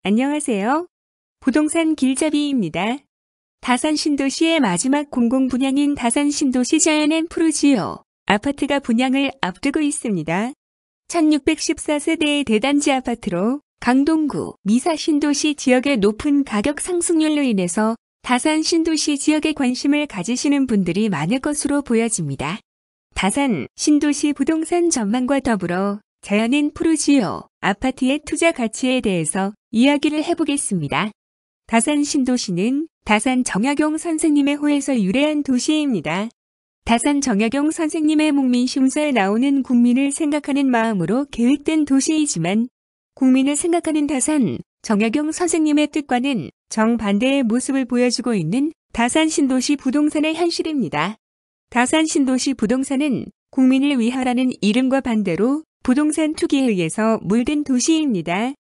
안녕하세요. 부동산 길잡이입니다. 다산 신도시의 마지막 공공분양인 다산 신도시 자연앤 프루지오 아파트가 분양을 앞두고 있습니다. 1614세대의 대단지 아파트로 강동구, 미사 신도시 지역의 높은 가격 상승률로 인해서 다산 신도시 지역에 관심을 가지시는 분들이 많을 것으로 보여집니다. 다산 신도시 부동산 전망과 더불어 자연앤 프루지오 아파트의 투자 가치에 대해서 이야기를 해보겠습니다. 다산 신도시는 다산 정약용 선생님의 호에서 유래한 도시입니다. 다산 정약용 선생님의 목민심서에 나오는 국민을 생각하는 마음으로 계획된 도시이지만 국민을 생각하는 다산 정약용 선생님의 뜻과는 정반대의 모습을 보여주고 있는 다산 신도시 부동산의 현실입니다. 다산 신도시 부동산은 국민을 위하라는 이름과 반대로 부동산 투기에 의해서 물든 도시입니다.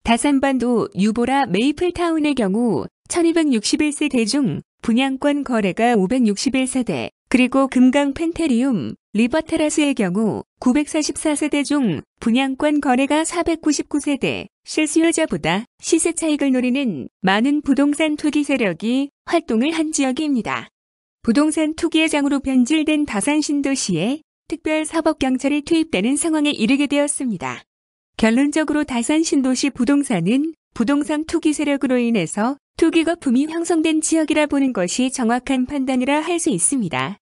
다산반도 유보라 메이플타운의 경우 1261세대 중 분양권 거래가 561세대, 그리고 금강 펜테리움, 리버테라스의 경우 944세대 중 분양권 거래가 499세대, 실수요자보다 시세 차익을 노리는 많은 부동산 투기 세력이 활동을 한 지역입니다. 부동산 투기의 장으로 변질된 다산 신도시에 특별사법경찰이 투입되는 상황에 이르게 되었습니다. 결론적으로 다산 신도시 부동산은 부동산 투기 세력으로 인해서 투기 거품이 형성된 지역이라 보는 것이 정확한 판단이라 할 수 있습니다.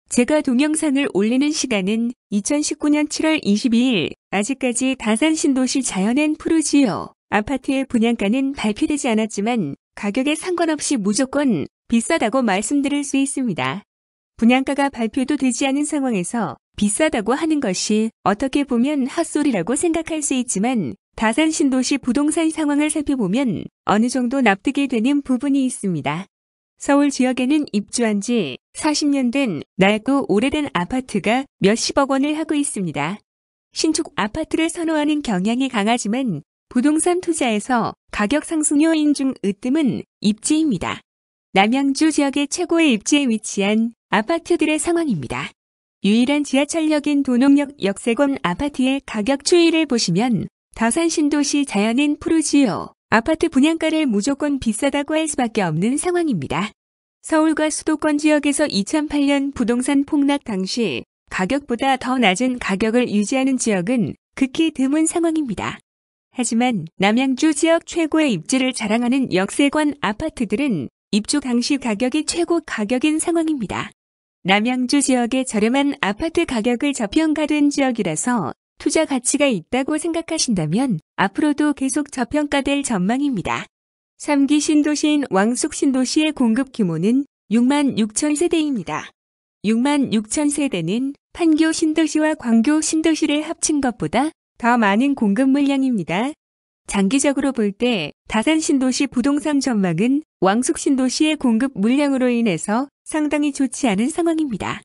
제가 동영상을 올리는 시간은 2019년 7월 22일, 아직까지 다산 신도시 자연앤 프루지오 아파트의 분양가는 발표되지 않았지만 가격에 상관없이 무조건 비싸다고 말씀드릴 수 있습니다. 분양가가 발표도 되지 않은 상황에서 비싸다고 하는 것이 어떻게 보면 헛소리라고 생각할 수 있지만 다산 신도시 부동산 상황을 살펴보면 어느 정도 납득이 되는 부분이 있습니다. 서울 지역에는 입주한 지 40년 된 낡고 오래된 아파트가 몇십억 원을 하고 있습니다. 신축 아파트를 선호하는 경향이 강하지만 부동산 투자에서 가격 상승 요인 중 으뜸은 입지입니다. 남양주 지역의 최고의 입지에 위치한 아파트들의 상황입니다. 유일한 지하철역인 도농역 역세권 아파트의 가격 추이를 보시면 다산 신도시 자연앤 프루지오 아파트 분양가를 무조건 비싸다고 할 수밖에 없는 상황입니다. 서울과 수도권 지역에서 2008년 부동산 폭락 당시 가격보다 더 낮은 가격을 유지하는 지역은 극히 드문 상황입니다. 하지만 남양주 지역 최고의 입지를 자랑하는 역세권 아파트들은 입주 당시 가격이 최고 가격인 상황입니다. 남양주 지역의 저렴한 아파트 가격을 저평가된 지역이라서 투자 가치가 있다고 생각하신다면 앞으로도 계속 저평가될 전망입니다. 3기 신도시인 왕숙 신도시의 공급 규모는 6만 6천 세대입니다. 6만 6천 세대는 판교 신도시와 광교 신도시를 합친 것보다 더 많은 공급 물량입니다. 장기적으로 볼 때 다산 신도시 부동산 전망은 왕숙 신도시의 공급 물량으로 인해서 상당히 좋지 않은 상황입니다.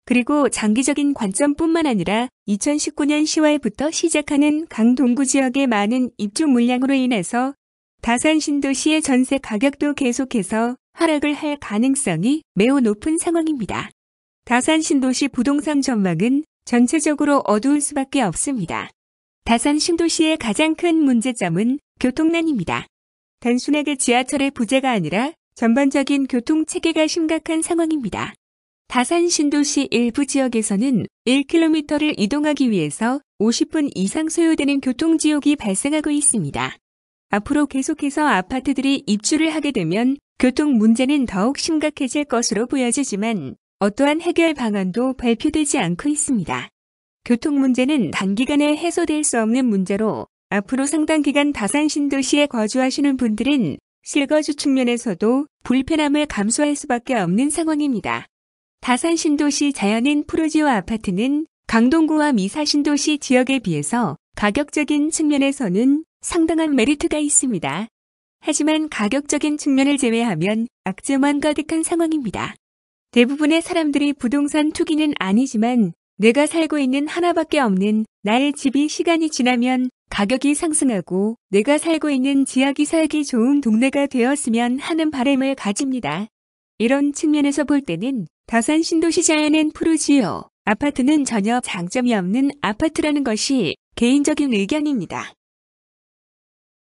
그리고 장기적인 관점뿐만 아니라 2019년 10월부터 시작하는 강동구 지역의 많은 입주 물량으로 인해서 다산 신도시의 전세 가격도 계속해서 하락을 할 가능성이 매우 높은 상황입니다. 다산 신도시 부동산 전망은 전체적으로 어두울 수밖에 없습니다. 다산 신도시의 가장 큰 문제점은 교통난입니다. 단순하게 지하철의 부재가 아니라 전반적인 교통체계가 심각한 상황입니다. 다산 신도시 일부 지역에서는 1km를 이동하기 위해서 50분 이상 소요되는 교통지옥이 발생하고 있습니다. 앞으로 계속해서 아파트들이 입주를 하게 되면 교통 문제는 더욱 심각해질 것으로 보여지지만 어떠한 해결 방안도 발표되지 않고 있습니다. 교통 문제는 단기간에 해소될 수 없는 문제로 앞으로 상당 기간 다산 신도시에 거주하시는 분들은 실거주 측면에서도 불편함을 감수할 수밖에 없는 상황입니다. 다산 신도시 자연앤 프루지오 아파트는 강동구와 미사 신도시 지역에 비해서 가격적인 측면에서는 상당한 메리트가 있습니다. 하지만 가격적인 측면을 제외하면 악재만 가득한 상황입니다. 대부분의 사람들이 부동산 투기는 아니지만 내가 살고 있는 하나밖에 없는 나의 집이 시간이 지나면 가격이 상승하고 내가 살고 있는 지역이 살기 좋은 동네가 되었으면 하는 바람을 가집니다. 이런 측면에서 볼 때는 다산 신도시 자연앤 프루지오 아파트는 전혀 장점이 없는 아파트라는 것이 개인적인 의견입니다.